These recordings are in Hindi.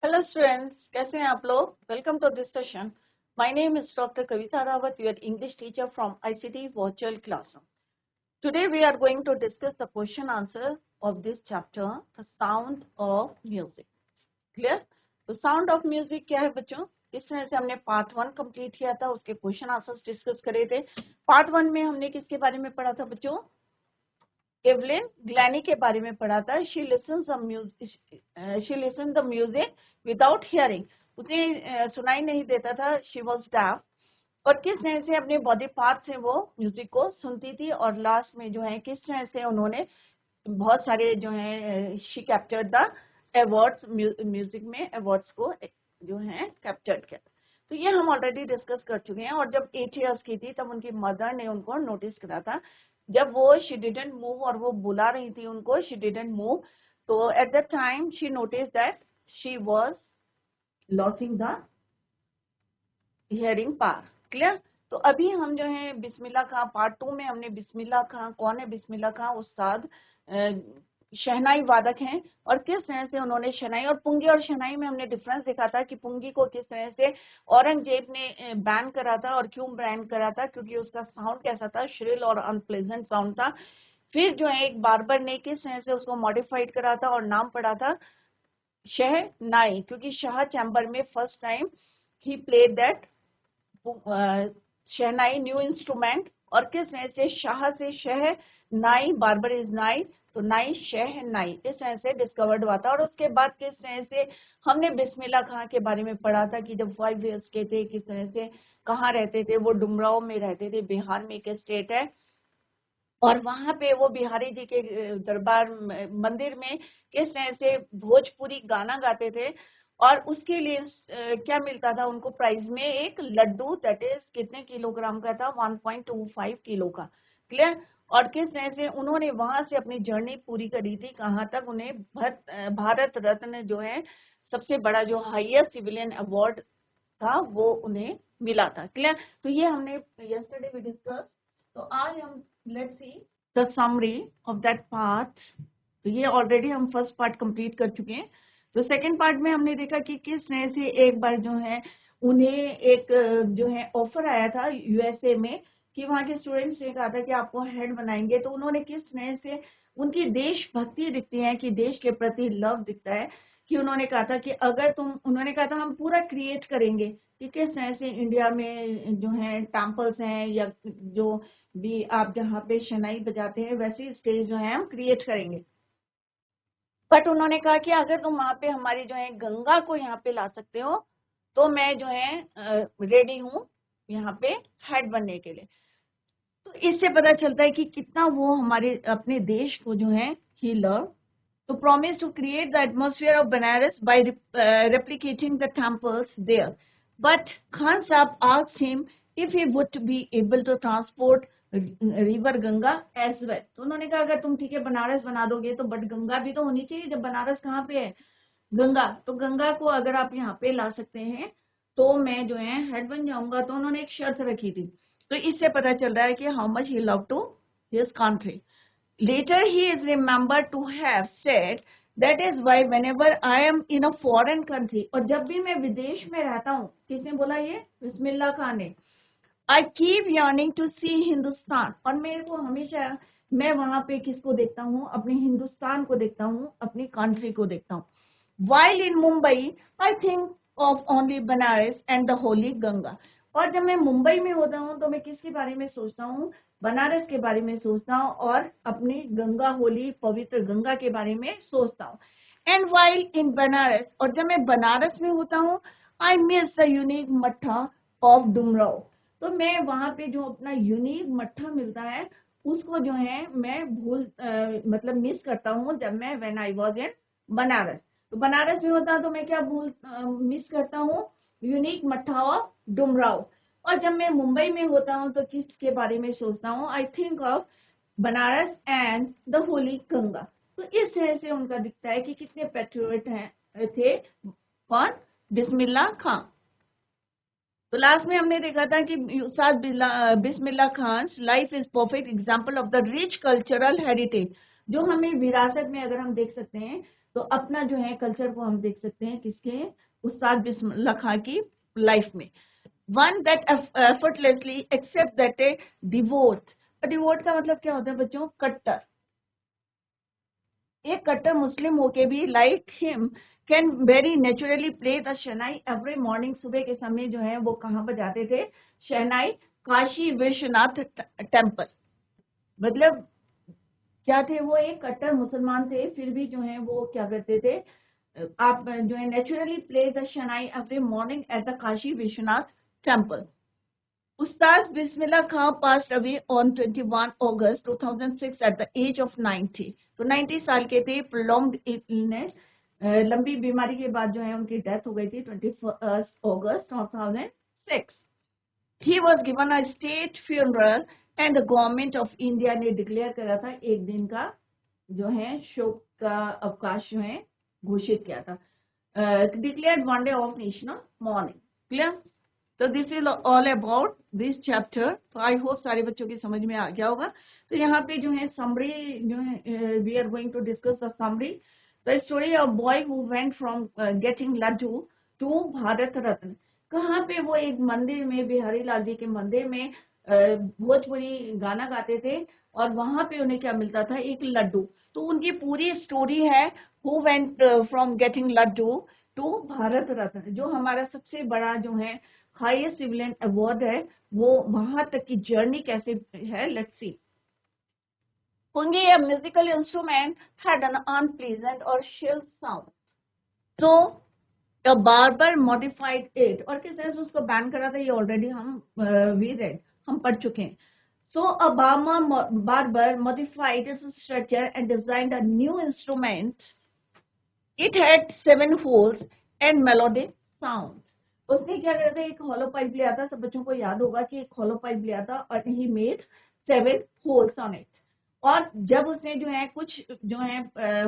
हेलो स्टूडेंट्स, कैसे हैं आप लोग। Welcome to this session. My name is doctor Kavita Rawat, your English teacher from ICT virtual classroom. Today we are going to discuss the question answer of this chapter, the sound of music. Clear? तो साउंड ऑफ म्यूजिक क्या है बच्चों? इस तरह से हमने पार्ट 1 कंप्लीट किया था, उसके क्वेश्चन आंसर्स डिस्कस करे थे। पार्ट 1 में हमने किसके बारे में पढ़ा था बच्चों? एवलिन ग्लैनी के बारे में पढ़ा था। She listen the music without hearing. उसे सुनाई नहीं देता था, शी वॉज डेफ। और किस तरह से अपने बॉडी पार्ट से वो म्यूजिक को सुनती थी, और लास्ट में जो है किस तरह से उन्होंने बहुत सारे जो है she captured the awards, music में अवार्ड्स को जो है कैप्चर्ड किया। तो ये हम ऑलरेडी डिस्कस कर चुके हैं। और जब 8 इयर्स की थी तब उनकी मदर ने उनको नोटिस करा था, जब वो शी डिडंट मूव और वो बुला रही थी उनको, शी डिडंट मूव। तो at that time she notice that she was losing the hearing power. Clear? तो अभी हम जो है बिस्मिल्लाह खां पार्ट 2 में हमने बिस्मिल्लाह खां, कौन है बिस्मिल्लाह खां? उस्ताद शहनाई वादक हैं, और किस तरह से उन्होंने शहनाई और पुंगी और शहनाई में हमने डिफरेंस देखा था कि पुंगी को किस तरह से औरंगजेब ने बैन करा था। और क्यों बैन करा था? क्योंकि उसका साउंड कैसा था? श्रिल और अनप्लेजेंट साउंड था। फिर जो है एक बार्बर ने किस तरह से उसको मॉडिफाइड करा था और नाम पड़ा था शहनाई, क्योंकि शाह चैम्बर में फर्स्ट टाइम ही played that shehnai new instrument. और किस तरह से शाह से शह नाई, बार्बर इज नाई, तो नाई शह नाई, इस तरह से डिस्कवर्ड हुआ था। और उसके बाद किस तरह से हमने बिस्मिल्लाह खां के बारे में पढ़ा था कि जब 5 इयर्स के थे किस तरह से कहाँ रहते थे वो? डुमराव में रहते थे, बिहार में एक स्टेट है। और वहां पे वो बिहारी जी के दरबार मंदिर में किस तरह से भोजपुरी गाना गाते थे, और उसके लिए क्या मिलता था उनको प्राइज में? एक लड्डू, दैट इज कितने किलोग्राम का था? 1.25 किलो का। क्लियर? और किस तरह से उन्होंने वहां से अपनी जर्नी पूरी करी थी, कहाँ तक? उन्हें भारत रत्न जो है सबसे बड़ा जो हाईएस्ट सिविलियन अवार्ड था वो उन्हें मिला था। क्लियर? तो ये हमने यस्टरडे भी डिस्कस। तो आज हम let's see the summary of that part. तो ये ऑलरेडी हम फर्स्ट पार्ट कंप्लीट कर चुके हैं। तो सेकंड पार्ट में हमने देखा कि किस तरह से एक बार जो है उन्हें एक जो है ऑफर आया था यूएसए में, कि वहाँ के स्टूडेंट्स ने कहा था कि आपको हेड बनाएंगे। तो उन्होंने किस तरह से उनकी देशभक्ति दिखती है, कि देश के प्रति लव दिखता है, कि उन्होंने कहा था कि अगर उन्होंने कहा था हम पूरा क्रिएट करेंगे कि किस तरह से इंडिया में जो है टेम्पल्स हैं, या जो भी आप जहाँ पे शनाई बजाते हैं वैसी स्टेज जो है हम क्रिएट करेंगे। बट उन्होंने कहा कि अगर तुम वहां पे हमारी जो है गंगा को यहाँ पे ला सकते हो तो मैं जो है रेडी हूँ यहाँ पे हेड बनने के लिए। तो इससे पता चलता है कि कितना वो हमारे अपने देश को जो है ही लव। तो promise to create the atmosphere of Banaras by replicating the temples there. But Khan Sahib asked him if he would be able to transport river Ganga as well. तो उन्होंने कहा अगर तुम ठीक है बनारस बना दोगे तो बट गंगा भी तो होनी चाहिए। जब बनारस कहाँ पे है? गंगा। तो गंगा को अगर आप यहाँ पे ला सकते हैं तो मैं जो है हेड बन जाऊंगा। तो उन्होंने एक शर्त रखी थी। तो इससे पता चल रहा है कि how much he love to his country. Later he is remembered to have said, that is why whenever I am in a foreign country, और जब भी मैं विदेश में रहता हूँ, किसने बोला ये? बिस्मिल्लाह खान ने। I keep yearning to see Hindustan, और मेरे को हमेशा मैं वहां पे किसको देखता हूँ? अपने हिंदुस्तान को देखता हूँ, अपनी कंट्री को देखता हूँ। While in Mumbai, I think of only Banaras and the holy Ganga. और जब मैं मुंबई में होता हूँ तो मैं किसके बारे में सोचता हूँ? बनारस के बारे में सोचता हूँ और अपनी गंगा, होली पवित्र गंगा के बारे में सोचता हूँ। एंड वाइल इन बनारस, और जब मैं बनारस में होता हूँ, आई मिस द यूनिक मट्ठा ऑफ डुमराव। तो मैं वहां पे जो अपना यूनिक मट्ठा मिलता है उसको जो है मैं मतलब मिस करता हूँ जब मैं when I was in Banaras. तो बनारस में होता तो मैं क्या मिस करता हूँ? यूनिक मट्ठा ऑफ डुमराव। और जब मैं मुंबई में होता हूँ तो किसके बारे में सोचता हूँ? I think of Banaras and the Holi Ganga. तो इस तरह से उनका दिखता है कि कितने पैट्रियट थे कौन? बिस्मिल्लाह खां। तो लास्ट में हमने देखा था कि Ustad Bismillah Khan life is perfect example of the rich cultural heritage. जो हमें विरासत में अगर हम देख सकते हैं तो अपना जो है कल्चर को हम देख सकते हैं किसके, उस्ताद बिस्मिल्लाह खां की लाइफ में। One that effortlessly accept that a devout, devout का मतलब क्या होता है बच्चों, कट्टर, एक कट्टर मुस्लिम होके भी like him can very naturally play the shehnai every morning. सुबह के समय जो है वो कहाँ बजाते थे शहनाई, काशी विश्वनाथ टेम्पल। मतलब क्या थे वो, एक कट्टर मुसलमान थे, फिर भी जो है वो क्या करते थे, आप जो है naturally play the shehnai every morning at the Kashi Vishwanath temple. Ustaz Bismillah Khan passed away on 21 August 2006 at the age of 90. तो 90 साल के थे, prolonged illness, लंबी बीमारी के बाद जो है उनकी डेथ हो गई थी 21 अगस्त 2006. He was given a state funeral and the government of India ने डिक्लेयर करा था, एक दिन का जो है शोक का अवकाश जो है घोषित किया था, declared one day of national mourning. Clear? तो this is all about this chapter. तो आई होप सारे बच्चों की समझ में आ गया होगा। तो यहाँ पे जो है समरी जो है, we are going to discuss the summary. The story of boy who went from getting laddoo to Bharat Ratna. कहाँ पे वो एक मंदिर में, बिहारी लाल जी के मंदिर में भोजपुरी गाना गाते थे और वहां पे उन्हें क्या मिलता था, एक लड्डू। तो उनकी पूरी स्टोरी है, who went from getting laddoo to Bharat Ratna, जो हमारा सबसे बड़ा जो है हाईएस्ट सिविलियन अवार्ड है, वो वहां तक की जर्नी कैसे है, let's see. Pungi, a musical instrument, had an unpleasant or shrill sound. So a barber modified it, और किस तरह से उसको बैन करा था ये ऑलरेडी हम वी रेड, हम पढ़ चुके हैं। So a barber modified its structure and designed a new instrument. It had 7 holes and melodic sound. उसने क्या करा था, एक हॉलो पाइप लिया था, सब बच्चों को याद होगा कि एक हॉलो पाइप लिया था और he made 7 holes on it. और जब उसने जो है कुछ जो है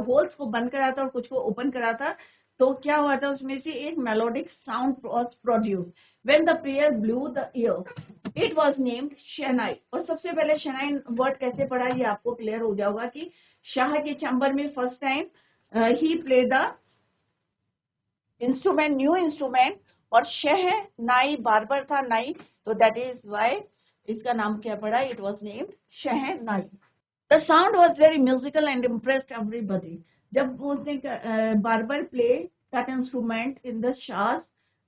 होल्स को बंद करा था और कुछ को ओपन करा था, तो क्या हुआ था, उसमें से एक melodic sound was produce. When the player blew the ear it was named shehnai. और सबसे पहले शहनाई वर्ड कैसे पढ़ा, ये आपको क्लियर हो गया होगा कि शाह के चैम्बर में first time he play the instrument, new instrument, और शह नाई बार्बर था नाई, तो दैट इज वाई इसका नाम क्या पड़ा, इट वाज नेम्ड शह नाई। The sound was very musical and impressed everybody. जब उसने barber play that instrument in the Shah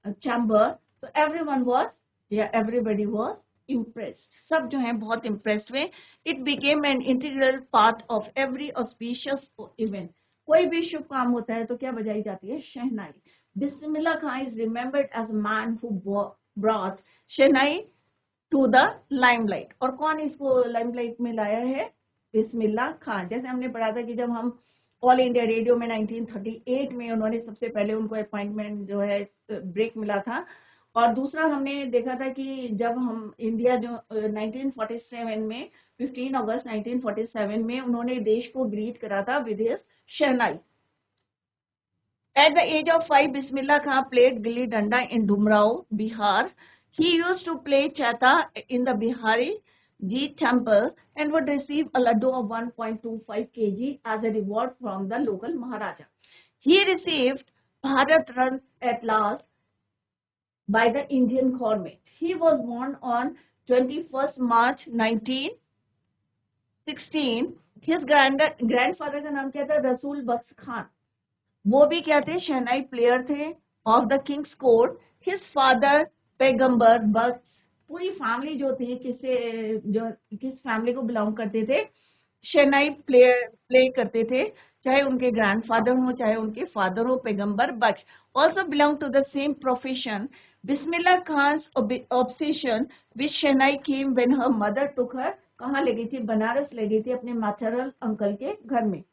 chamber, तो एवरीवन वाज या एवरीबॉडी वाज impressed, सब जो है बहुत impressed हुए। It became an integral part of every auspicious event. कोई भी शुभ काम होता है तो क्या बजाई जाती है, शहनाई। Bismillah Khan is remembered as a man who brought shehnai to the limelight। और कौन इसको लाइमलाइट में लाया है, बिस्मिल्लाह खान। जैसे हमने पढ़ा था कि जब हम ऑल इंडिया रेडियो में 1938 में उन्होंने सबसे पहले उनको अपॉइंटमेंट जो है ब्रेक मिला था, और दूसरा हमने देखा था कि जब हम इंडिया जो 1947 में 15 अगस्त 1947 में उन्होंने देश को ग्रीट करा था with his shehnai. At the age of 5, Bismillah Khan played Gilli Danda in Dhumrao, Bihar. He used to play Chata in the Bihari Ji temple and would receive a laddu of 1.25 kg as a reward from the local Maharaja. He received Bharat Ratna at last by the Indian government. He was born on 21st March 1916. His grandfather का नाम क्या था, रसूल बख्श खान। वो भी क्या थे, शहनाई प्लेयर थे of the Kings court. His father पैगंबर बख्श। पूरी फैमिली जो थी किस फैमिली को बिलोंग करते थे, शहनाई प्ले करते थे, चाहे उनके ग्रैंडफादर हो चाहे उनके फादर हो, Paigambar Bakhsh. Also belong to the same profession. Bismillah Khan obsession with shehnai came when her mother took her, कहाँ ले गई थी, बनारस ले गई थी अपने मैटरनल अंकल के घर में।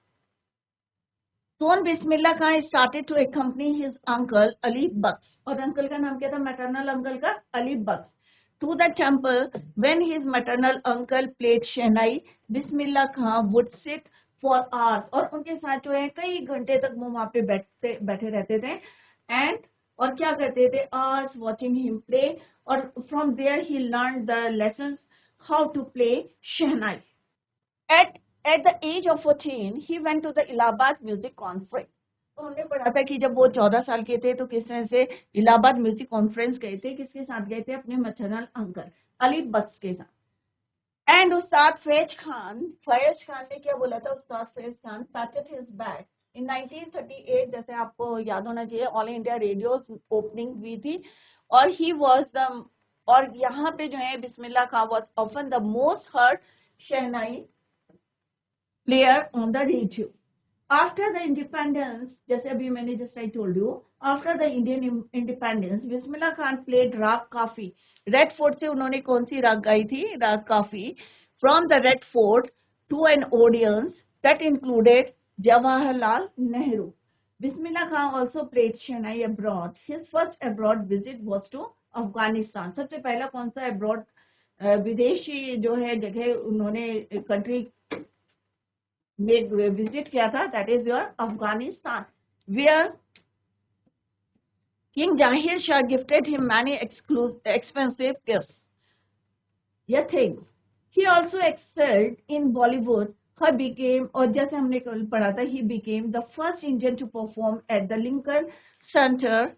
Soon Bismillah Khan started to accompany his uncle Ali Baksh, और अंकल का नाम क्या था, मैटरनल अंकल का अली बख्श, to the temple. When his maternal uncle played shehnai, Bismillah Khan would sit for hours, और उनके साथ जो है कई घंटे तक वो वहाँ पे बैठे रहते थे, and और क्या करते थे, hours watching him play, और from there he learned the lessons how to play shehnai. At At the age of 14, he went to the Allahabad Music Conference. तो हमने पढ़ा था कि जब वो 14 साल के थे तो किस तरह से इलाहाबाद म्यूजिक कॉन्फ्रेंस गए थे, किसके साथ गए थे? अपने मैटरनल अंकल अली बख्श के साथ। एंड उस्ताद फैज खान ने क्या बोला था? Ustad Faiz Khan patted his bag in 1938। जैसे आपको याद होना चाहिए, ऑल इंडिया रेडियो ओपनिंग हुई थी और ही वाज द, और यहाँ पे जो है Bismillah Khan was often the most heard shehnai player on the radio. After the independence, जैसे अभी मैंने just I told you, after the Indian independence, Bismillah Khan played राग काफी। रेड फोर्ट से उन्होंने कौन सी राग गाई थी? राग काफी। From the Red Fort to an audience that included Jawaharlal Nehru. Bismillah Khan also played shehnai abroad. His first abroad visit was to Afghanistan. सबसे पहला कौन सा abroad विदेशी जो है जगह उन्होंने कंट्री में विजिट किया था? That is your Afghanistan, where king Jahangir Shah gifted him many expensive gifts या things. He also excelled in Bollywood. He became, और जैसे हमने कल पढ़ा था, he became the first Indian to perform at the Lincoln Center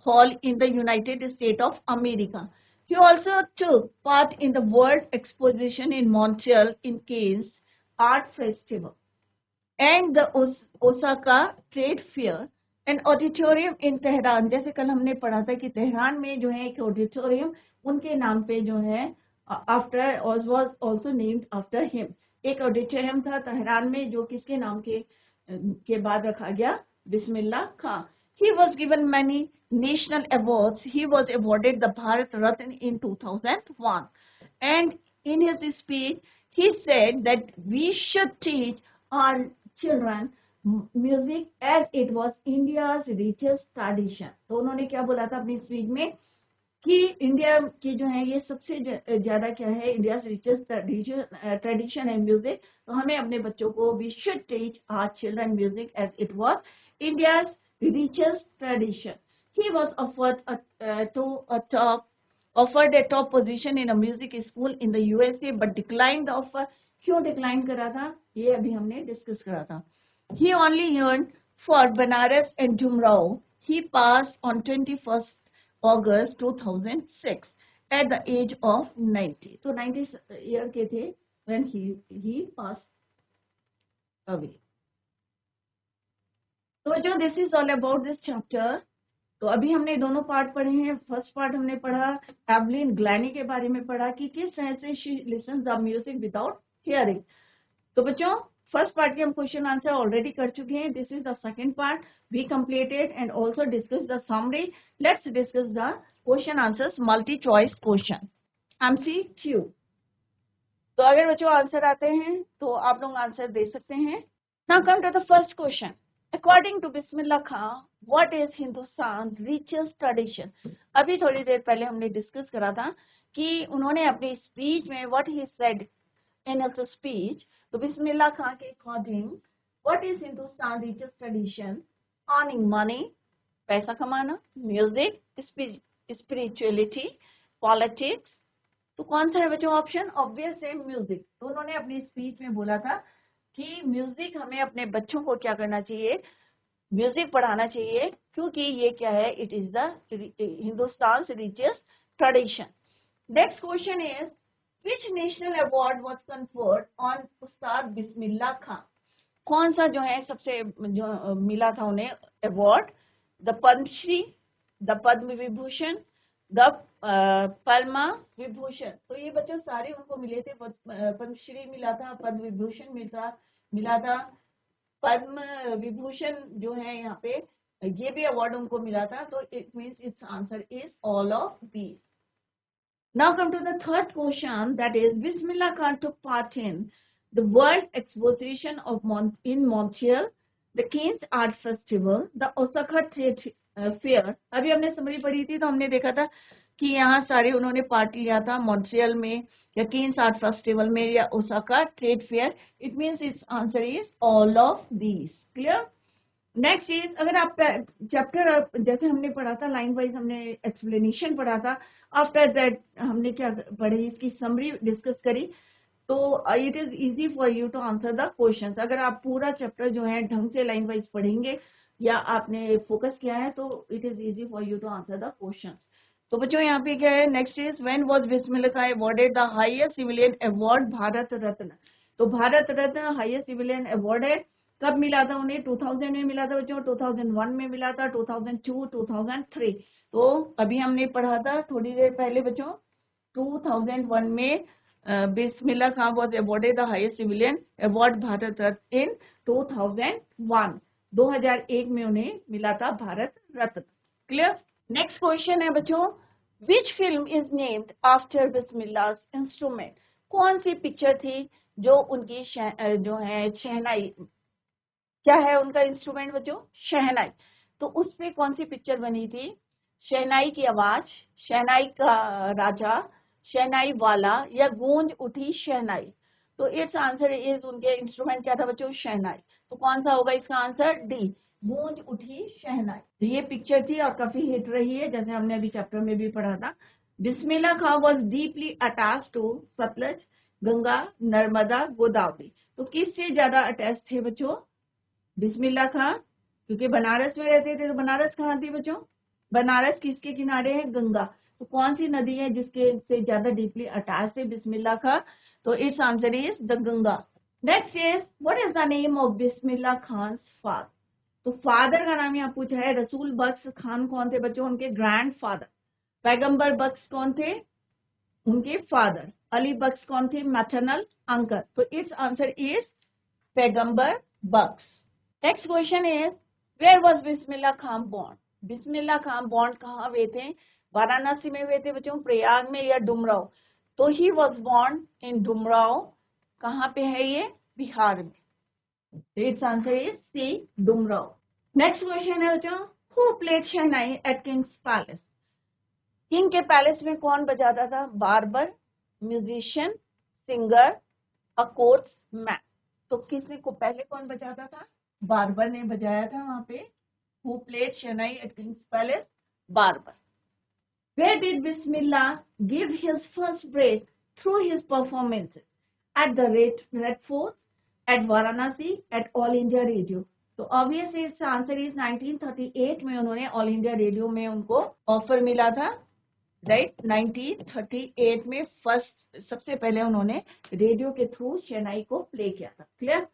hall in the United State of America. He also took part in the World Exposition in Montreal in Cannes Art Festival and the Osaka Trade Fair, an auditorium in Tehran। जैसे कल हमने पढ़ा था कि तेहरान में जो है एक ऑडिटोरियम उनके नाम पे जो है after was also named after him। एक ऑडिटोरियम था तेहरान में जो किसके नाम के बाद रखा गया? बिस्मिल्लाह खां। He was given many national awards. He was awarded the Bharat Ratna in 2001. And in his speech, he said that we should teach our children music as it was India's richest tradition। तो उन्होंने क्या बोला था अपनी स्पीच में कि इंडिया की जो है ये सबसे ज्यादा क्या है? इंडिया रिचेस्ट ट्रेडिशन है म्यूजिक। तो हमें अपने बच्चों को we should teach our children music as it was India's richest tradition. He was offered a top position in a music school in the USA but declined the offer. क्यों डिक्लाइन करा था? ये अभी हमने डिस्कस करा था। He only yearned for Banaras and Jumrao. He passed on 21st August 2006 at the age of 90. तो 90 ईयर के थे when he passed away. तो जो this is all about this chapter. तो अभी हमने दोनों पार्ट पढ़े हैं। फर्स्ट पार्ट हमने पढ़ा एवलिन ग्लैनी के बारे में पढ़ा कि किस तरह से she lessons the music without hearing. तो बच्चों फर्स्ट पार्ट के हम क्वेश्चन आंसर ऑलरेडी कर चुके हैं। This is the second part we completed and also discuss the summary. Let's discuss the question answers multi choice question MCQ। तो अगर बच्चों आंसर आते हैं तो आप लोग आंसर दे सकते हैं। Now come to the first question. According to Bismillah Khan, what is Hindustan richest tradition? अभी थोड़ी देर पहले हमने डिस्कस करा था कि उन्होंने अपनी स्पीच में what he said in his speech। तो बिस्मिल्लाह खां के according what is Hindustan richest tradition? Earning money, पैसा कमाना, म्यूजिक, स्पिरिचुअलिटी, पॉलिटिक्स। तो कौन सा है बच्चों ऑप्शन? ऑब्वियस है म्यूजिक। तो उन्होंने अपनी स्पीच में बोला था कि म्यूजिक हमें अपने बच्चों को क्या करना चाहिए? म्यूजिक पढ़ाना चाहिए, क्योंकि ये क्या है? It is the Hindustan richest tradition. Next question is which national award was conferred on उस्ताद बिस्मिल्लाह खां? कौन सा जो है सबसे जो मिला था उन्हें award? The Padmashri, the Padma Vibhushan, the Padma Vibhushan. तो ये बच्चों सारे उनको मिले थे। पद्मश्री मिला था, पद्म विभूषण मिला था, पद्म विभूषण जो है यहाँ पे ये भी अवार्ड उनको मिला था। तो it means it's answer is all of these. Now come to the third question that is Bismillah Khan took part in the world exposition of in Montreal, the Cannes art festival, the Osaka trade fair. अभी हमने समरी पढ़ी थी तो हमने देखा था कि यहाँ सारे उन्होंने पार्ट लिया था मॉन्ट्रियल में या केन्स आर्ट फेस्टिवल में या Osaka trade fair. It means it's answer is all of these. Clear? Next is अगर आप चैप्टर जैसे हमने पढ़ा था लाइन वाइज हमने एक्सप्लेनेशन पढ़ा था। आफ्टर दैट हमने क्या पढ़ी? इसकी समरी डिस्कस करी। तो it is easy for you to answer the questions. अगर आप पूरा चैप्टर जो है ढंग से लाइन वाइज पढ़ेंगे या आपने फोकस किया है तो it is easy for you to answer the questions. तो बच्चों यहाँ पे क्या है, next is when was Bismillah Khan awarded the highest civilian award Bharat Ratna. तो Bharat Ratna highest civilian award है, कब मिला था उन्हें? 2000 में मिला था बच्चों, 2001 में मिला था, 2002, 2003। तो अभी हमने पढ़ा था थोड़ी देर पहले बच्चों, 2001 में Bismillah Khan was awarded the highest civilian award Bharat Ratna in 2001। 2001 में उन्हें मिला था Bharat Ratna. Clear? Next question है बच्चों, which film is named after Bismillah instrument. कौन सी पिक्चर थी जो उनकी जो है शहनाई, क्या है उनका इंस्ट्रूमेंट बच्चों? शहनाई। तो उसमें कौन सी पिक्चर बनी थी? शहनाई की आवाज, शहनाई का राजा, शहनाई वाला, या गूंज उठी शहनाई। तो इट्स आंसर इज, उनके इंस्ट्रूमेंट क्या था बच्चों? शहनाई। तो कौन सा होगा इसका आंसर? डी, गूंज उठी शहनाई। तो ये पिक्चर थी और काफी हिट रही है, जैसे हमने अभी चैप्टर में भी पढ़ा था। Bismillah Khan was deeply attach to Sutlej, Ganga, Narmada, Godavari. तो किससे ज्यादा अटैच थे बच्चों? बिस्मिल्लाह खां, क्योंकि बनारस में रहते थे। तो बनारस कहाँ थी बच्चों? बनारस किसके किनारे है? गंगा। तो कौन सी नदी है जिसके से ज्यादा डीपली अटैच है बिस्मिल्लाह खां? तो it's answer is the Ganga. Next is, what is the name of Bismillah Khan father. तो फादर का नाम यहाँ पूछा है। रसूल बख्श खान कौन थे बच्चों? उनके ग्रैंड फादर। पैगंबर बख्श कौन थे? उनके फादर। अली बख्श कौन थे? Maternal uncle. तो it's answer is Paigambar Bakhsh. Next question is, where was Bismillah Khan born. Bismillah Khan born कहाँ हुए थे? वाराणसी में हुए थे बच्चों, प्रयाग में, या डुमराव। तो he was born in Dumraon. कहाँ पे है ये? बिहार में। It's answer is C, Dumraon. Next question है बच्चों, who played shehnai at king's palace. King के पैलेस में कौन बजाता था? Barber, musician, singer, a courtsman. तो किसने को पहले कौन बजाता था? बार्बर ने बजाया था वहां पे। Who played shehnai at king's palace? Barber. Where did Bismillah give his first break through his performances? At the Red Fort, at Varanasi, at All India Radio. तो ऑब्वियसली इसका आंसर इज 1938 में उन्होंने ऑल इंडिया रेडियो में उनको ऑफर मिला था। राइट, 1938 में फर्स्ट, सबसे पहले उन्होंने रेडियो के थ्रू शहनाई को प्ले किया था। Clear?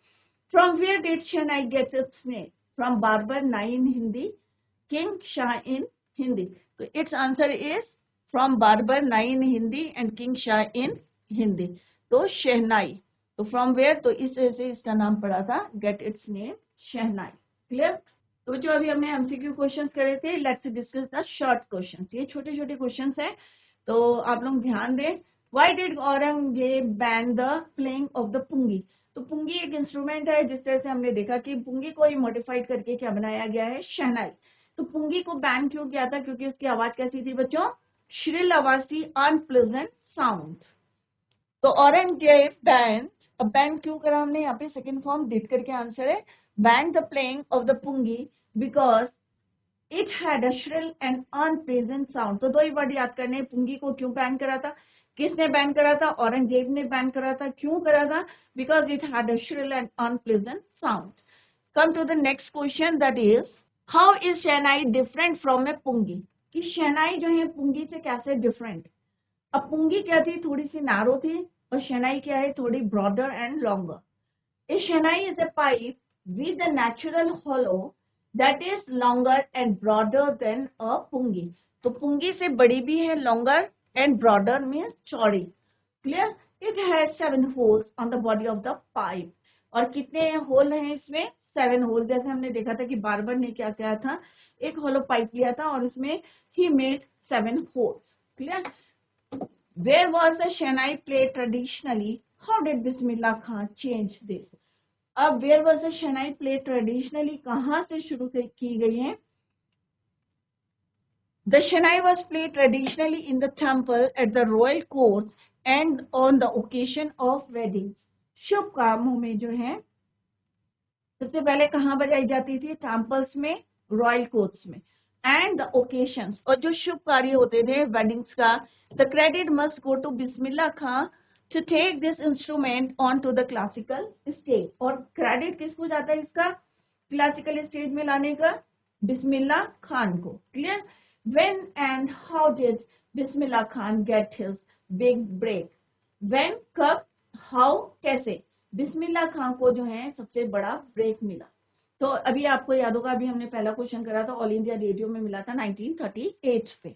From where did shehnai get its name? From barber nai in Hindi, king shah in Hindi. तो it's answer is from barber nai in Hindi and king shah in Hindi. तो शहनाई, तो फ्रॉम वेयर, तो इस तरह से इसका नाम पड़ा था, get its name shehnai. Clear? तो जो अभी हमने एमसीक्यू क्वेश्चंस करे थे, let's discuss the short questions. ये छोटे छोटे क्वेश्चंस हैं, तो आप लोग ध्यान दें। Why did Aurangzeb ban the playing of the pungi. तो पुंगी एक इंस्ट्रूमेंट है, जिस तरह से हमने देखा कि पुंगी को ही मॉडिफाइड करके क्या बनाया गया है? शहनाई। तो पुंगी को बैन क्यों किया था? क्योंकि उसकी आवाज कैसी थी बच्चों? श्रिल आवाज थी, अनप्लेजेंट साउंड। तो औरंगजेब बैन, अब बैन क्यों करा हमने? यहाँ पे सेकंड फॉर्म डिड करके आंसर है। Ban the playing of the pungi because it had a shrill and unpleasant sound. तो दो ही वर्ड याद करने, पुंगी को क्यों बैन करा था? किसने बैन करा था? औरंगजेब ने बैन करा था। क्यों करा था? Because it had a shrill and unpleasant sound. Come to the next question, that is, how is shehnai different from a pungi. कि शहनाई जो है पुंगी से कैसे डिफरेंट? अब पुंगी क्या थी? थोड़ी सी नैरो थी, और शहनाई क्या है? थोड़ी broader and longer. A shehnai is a pipe with a natural hollow that is longer and broader than a pungi. तो पुंगी से बड़ी भी है, लॉन्गर, एंड ब्रॉडर मीन्स चौड़ी। Clear? It has 7 holes on the body of the pipe. और कितने होल हैं इसमें? 7 होल। जैसे हमने देखा था कि बार्बर ने क्या किया था, एक होलो पाइप लिया था और उसमें he made 7 holes. Clear? Where was the Shehnai played traditionally? How did Bismillah Khan change this? अब where was the Shehnai played traditionally कहाँ से शुरू की गई है? The Shehnai was played traditionally in the temple, at the royal courts and on the occasion of weddings. शुभ कामों में जो है सबसे पहले कहाँ बजाई जाती थी? टेम्पल्स में, रॉयल कोर्ट्स में, एंड द ओकेशंस, और जो शुभ कार्य होते थे वेडिंग्स का, the credit must go to Bismillah Khan to take this instrument onto the classical stage. और क्रेडिट किसको जाता है इसका क्लासिकल स्टेज में लाने का? बिस्मिल्ला खान को. Clear? When and how did Bismillah Khan get his big break? When, कब, how, कैसे बिस्मिल्ला खान को जो है सबसे बड़ा ब्रेक मिला? तो अभी आपको याद होगा, अभी हमने पहला क्वेश्चन करा था, ऑल इंडिया रेडियो में मिला था 1938 पे.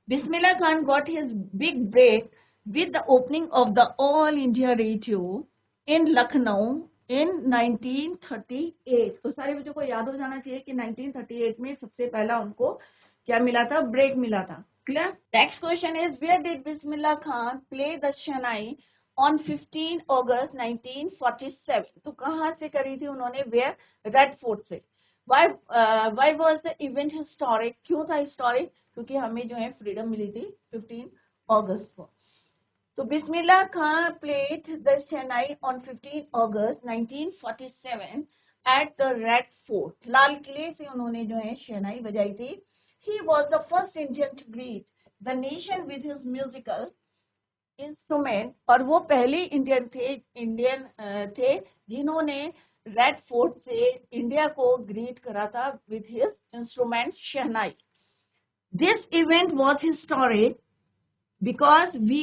Bismillah Khan got his big break with the opening of the All India Radio in Lucknow in 1938. तो सारे बच्चों को याद हो जाना चाहिए कि 1938 में सबसे पहला उनको क्या मिला था? ब्रेक मिला था. Clear? Next question is where did Bismillah Khan play the shehnai on 15 August 1947. तो कहाँ से करी थी उन्होंने? वेयर? रेड फोर्ट से. Why was the event historic? क्यों था हिस्टोरिक? क्योंकि हमें जो है फ्रीडम मिली थी 15 अगस्त को. तो Bismillah Khan played the shehnai on 15 August 1947 at the Red Fort. लाल किले से उन्होंने जो है शहनाई बजाई थी. He was the first Indian to greet the nation with his musical instrument. और वो पहले इंडियन थे जिन्होंने रेड फोर्ट से इंडिया को ग्रीट करा था with his instrument shehnai. This event was historic because we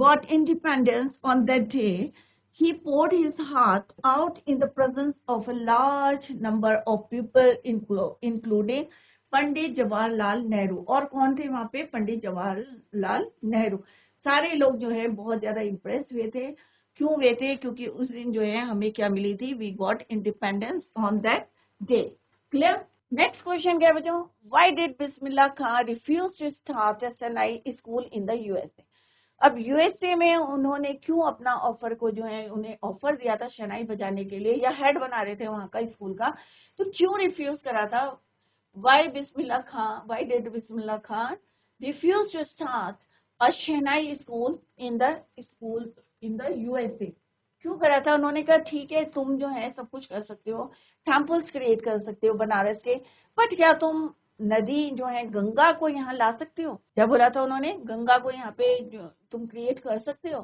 got independence on that day. He poured his heart out in the presence of a large number of people, including Pandit Jawaharlal Nehru. और कौन थे वहां पे? पंडित जवाहरलाल नेहरू. सारे लोग जो है बहुत ज्यादा इम्प्रेस हुए थे. क्यों हुए थे? क्योंकि उस दिन जो है हमें क्या मिली थी? We got independence on that day. Clear? Next question क्या बच्चों? Why did Bismillah Khan refuse to start a shehnai school in the USA? अब यूएसए में उन्होंने क्यों अपना ऑफर को जो है उन्हें ऑफर दिया था शहनाई बजाने के लिए, या हेड बना रहे थे वहां का स्कूल का, तो क्यों रिफ्यूज करा था? Why did Bismillah Khan refuse to start a shehnai school in the USA? क्यों करा था? उन्होंने कहा ठीक है तुम जो है सब कुछ कर सकते हो, टेम्पल्स क्रिएट कर सकते हो बनारस के, बट क्या तुम नदी जो है गंगा को यहाँ ला सकते हो? क्या बोला था उन्होंने? गंगा को यहाँ पे तुम क्रिएट कर सकते हो?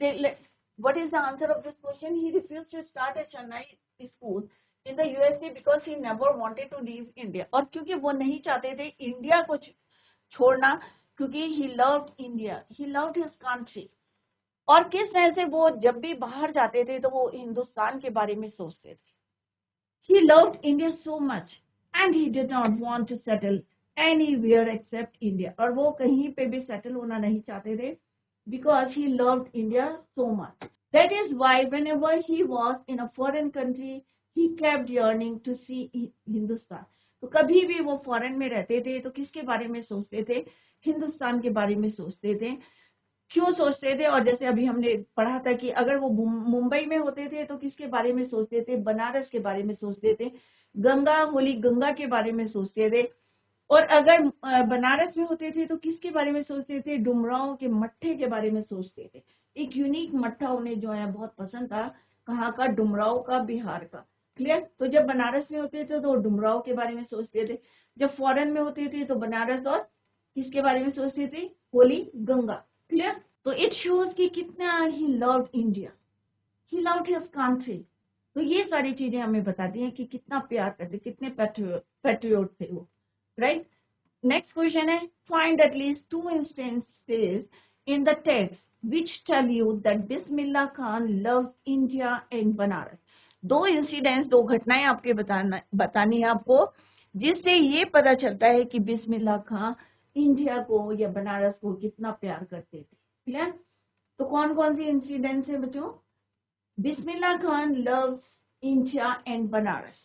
What is the answer of this question? He refused to start a shehnai school in the USA because he never wanted to leave India. और क्योंकि वो नहीं चाहते थे इंडिया को छोड़ना, क्योंकि he loved India, he loved his country. और किस तरह से वो जब भी बाहर जाते थे तो वो हिंदुस्तान के बारे में सोचते थे. He loved India so much and he did not want to settle anywhere except India. और वो कहीं पे भी सेटल होना नहीं चाहते थे because he loved India so much. That is why whenever he was in a foreign country, he kept yearning to see Hindustan. तो कभी भी वो फॉरेन में रहते थे तो किसके बारे में सोचते थे? हिंदुस्तान के बारे में सोचते थे. क्यों सोचते थे? और जैसे अभी हमने पढ़ा था कि अगर वो मुंबई में होते थे तो किसके बारे में सोचते थे? बनारस के बारे में सोचते थे. होली गंगा के बारे में सोचते थे. और अगर बनारस में होते थे तो किसके बारे में सोचते थे? डुमराव के मट्ठे के बारे में सोचते थे. एक यूनिक मट्ठा उन्हें जो है बहुत पसंद था. कहाँ का? डुमराव का, बिहार का. क्लियर? तो जब बनारस में होते थे तो डुमराव के बारे में सोचते थे. जब फॉरेन में होते थे तो बनारस और किसके बारे में सोचते थे? होली गंगा. क्लियर? तो इट शोज कि कितना he loved India, he loved his country. तो ये सारी चीजें हमें बताती हैं कि कितना प्यार करते, कितने पैट्रियोट थे वो. राइट? नेक्स्ट क्वेश्चन है find at least 2 instances in the text which tell you that Bismillah Khan loves India and Banaras. 2 incidents, 2 घटनाएं आपके बतानी है आपको, जिससे ये पता चलता है कि बिस्मिल्ला खान इंडिया को या बनारस को कितना प्यार करते थे. क्लियर? तो कौन कौन सी इंसिडेंट्स है बच्चों? Bismillah Khan loves India and Banaras.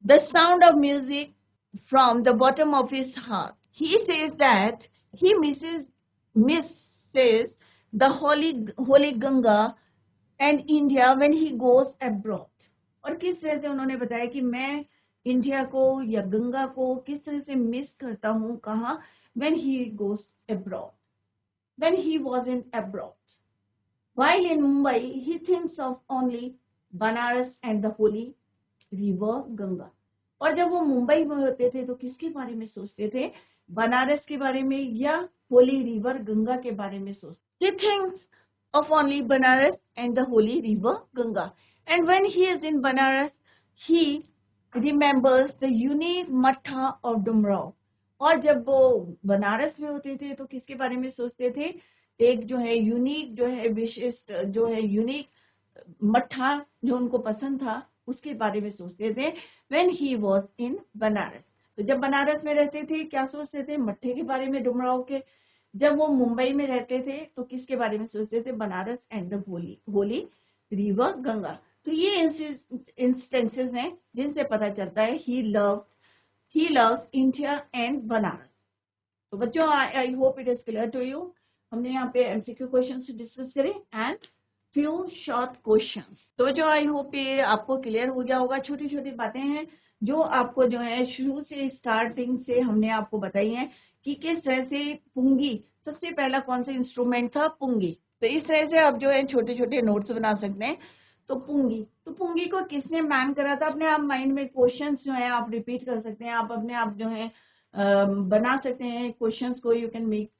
The sound of music from the bottom of his heart. He says that he misses the holy Ganga and India when he goes abroad. और किस तरह से उन्होंने बताया कि मैं इंडिया को या गंगा को किस तरह से मिस करता हूँ. कहाँ? when he goes abroad, when he was in abroad. While in Mumbai, he thinks of only Banaras and the holy river Ganga. और जब वो मुंबई में होते थे तो किसके बारे में सोचते थे? बनारस के बारे में या होली रिवर गंगा के बारे में सोचते. He thinks of only Banaras and the holy river Ganga. And when he is in Banaras, he remembers the unique matha of Dumrao. और जब वो बनारस में होते थे तो किसके बारे में सोचते थे? एक जो है यूनिक, जो है विशिष्ट, जो है यूनिक मट्ठा जो उनको पसंद था उसके बारे में सोचते थे when he was in Banaras. तो जब बनारस में रहते थे क्या सोचते थे? मट्ठे के बारे में, डुमराव के। जब वो मुंबई में रहते थे तो किसके बारे में सोचते थे? Banaras and the holy river Ganga. तो ये इंस्टेंसेस हैं जिनसे पता चलता है he loves India and Banaras. तो बच्चों I hope it is clear to you. हमने यहाँ पे एमसीक्यू क्वेश्चंस डिस्कस करे एंड फ्यू शॉर्ट क्वेश्चंस। तो बच्चों आई होप ये आपको क्लियर हो गया होगा। छोटी छोटी बातें हैं जो आपको जो है शुरू से स्टार्टिंग से हमने आपको बताई हैं कि किस तरह से पुंगी, सबसे पहला कौन सा इंस्ट्रूमेंट था? पुंगी। तो इस तरह से आप जो है छोटे छोटे नोट्स बना सकते हैं। तो पुंगी को किसने बैन करा था? अपने आप माइंड में क्वेश्चंस जो है आप रिपीट कर सकते हैं, आप अपने आप जो है बना सकते हैं क्वेश्चंस को। You can make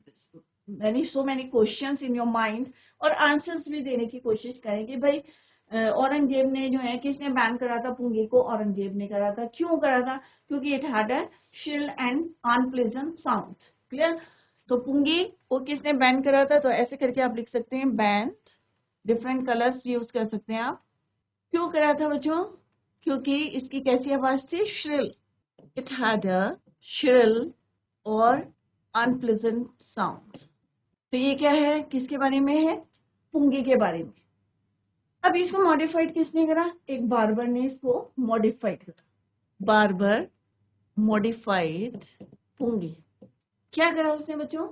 so many questions in your mind और आंसर्स भी देने की कोशिश करें कि भाई औरंगजेब ने जो है, किसने बैन करा था पुंगी को? औरंगजेब ने करा था। क्यों करा था? क्योंकि इट हैड अ शिल एंड अनप्लेजेंट साउंड। क्लियर? तो पुंगी को किसने बैन करा था? तो ऐसे करके आप लिख सकते हैं बैन, डिफरेंट कलर्स यूज कर सकते हैं आप। क्यों करा था बच्चों? क्योंकि इसकी कैसी आवाज थी? Shrill. It had a shrill और अनप्लेजेंट साउंड। तो ये क्या है? किसके बारे में है? पुंगी के बारे में। अब इसको मॉडिफाइड किसने करा? एक बार्बर ने इसको मॉडिफाइड करा। Barber modified pungi. क्या करा उसने बच्चों?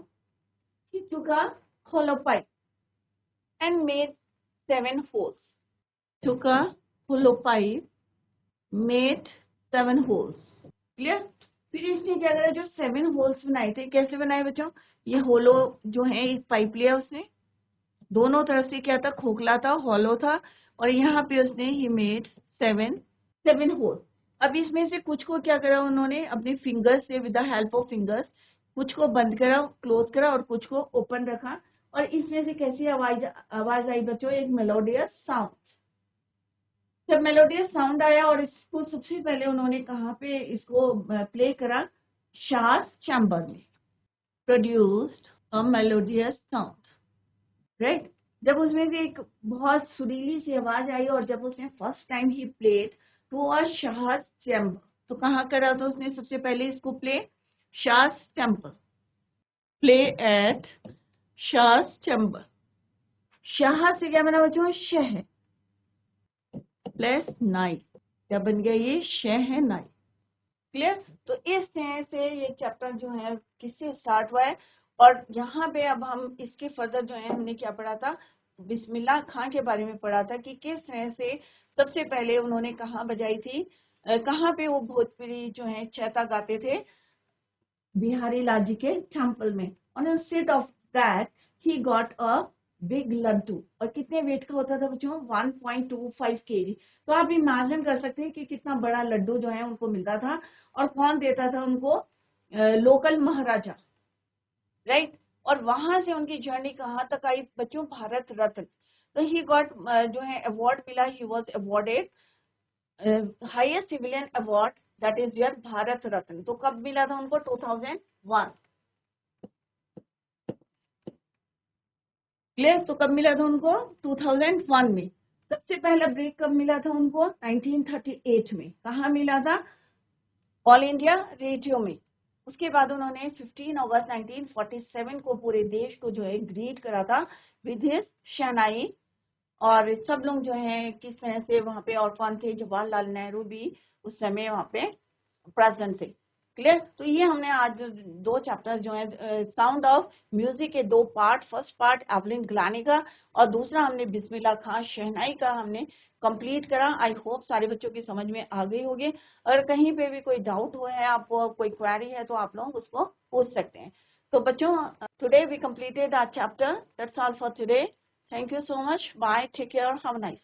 He took a hollow pipe and made 7 holes. Took a hollow pipe, made 7 holes. Clear? फिर इसने क्या करा? जो 7 होल्स बनाए थे, कैसे बनाए बच्चों? ये होलो जो है एक पाइप लिया उसने, दोनों तरफ से क्या था? खोखला था, हॉलो था, और यहाँ पे उसने ही मेड 7 होल। अब इसमें से कुछ को क्या करा उन्होंने? अपने फिंगर्स से, with the help of fingers, कुछ को बंद करा, क्लोज करा, और कुछ को ओपन रखा। और इसमें से कैसी आवाज आई बच्चों? एक मेलोडियस साउंड। जब मेलोडियस साउंड आया और इसको सबसे पहले उन्होंने कहाँ पे इसको प्ले करा? शास चैम्बर में। Produced a melodious sound, right? जब उसमें से एक बहुत सुरीली सी आवाज आई और जब उसने फर्स्ट टाइम ही played to a shah's chamber. तो कहाँ करा था उसने सबसे पहले इसको play? Shah's temple. Play at shah's chamber. शाह से क्या बना बच्चों? शह प्लस नाई। क्या बन गया? ये शह नाई। क्लियर? तो इस तरह से ये चैप्टर जो है किससे स्टार्ट हुआ है। और यहाँ पे अब हम इसके फर्दर जो है हमने क्या पढ़ा था? बिस्मिल्लाह खां के बारे में पढ़ा था कि किस तरह से सबसे पहले उन्होंने कहाँ बजाई थी, कहाँ पे वो भोजपुरी जो है चैता गाते थे? बिहारी लाल जी के टेम्पल में। और instead of that he got a big laddoo. और कितने वेट का होता था बच्चों? 1.25 kg। तो आप इमेजिन कर सकते हैं कि कितना बड़ा लड्डू जो है उनको मिलता था। और कौन देता था उनको? लोकल महाराजा, राइट? और वहां से उनकी जर्नी कहाँ तक आई बच्चों? भारत रत्न। तो ही गॉट जो है अवार्ड मिला, he was awarded highest civilian award, that is your Bharat Ratna. तो कब मिला था उनको? 2001। क्लियर? तो कब मिला था उनको? 2001 में। सबसे पहला ब्रेक कब मिला था उनको? 1938 में। कहाँ मिला था? ऑल इंडिया रेडियो में। उसके बाद उन्होंने 15 अगस्त 1947 को पूरे देश को जो है ग्रीट करा था विद हिज शहनाई। और सब लोग जो है किस तरह से वहां पे, और कौन थे? जवाहरलाल नेहरू भी उस समय वहां पे प्रेजेंट थे। क्लियर? तो ये हमने आज 2 चैप्टर जो है साउंड ऑफ म्यूजिक के 2 पार्ट, फर्स्ट पार्ट एवलिन गलानी का और दूसरा हमने बिस्मिल्लाह खां शहनाई का हमने कंप्लीट करा। आई होप सारे बच्चों की समझ में आ गई होगी। अगर कहीं पे भी कोई डाउट हो है, आपको कोई क्वेरी है, तो आप लोग उसको पूछ सकते हैं। तो बच्चों, today we completed our chapter. That's all for today. Thank you so much. Bye. Take care. Have a nice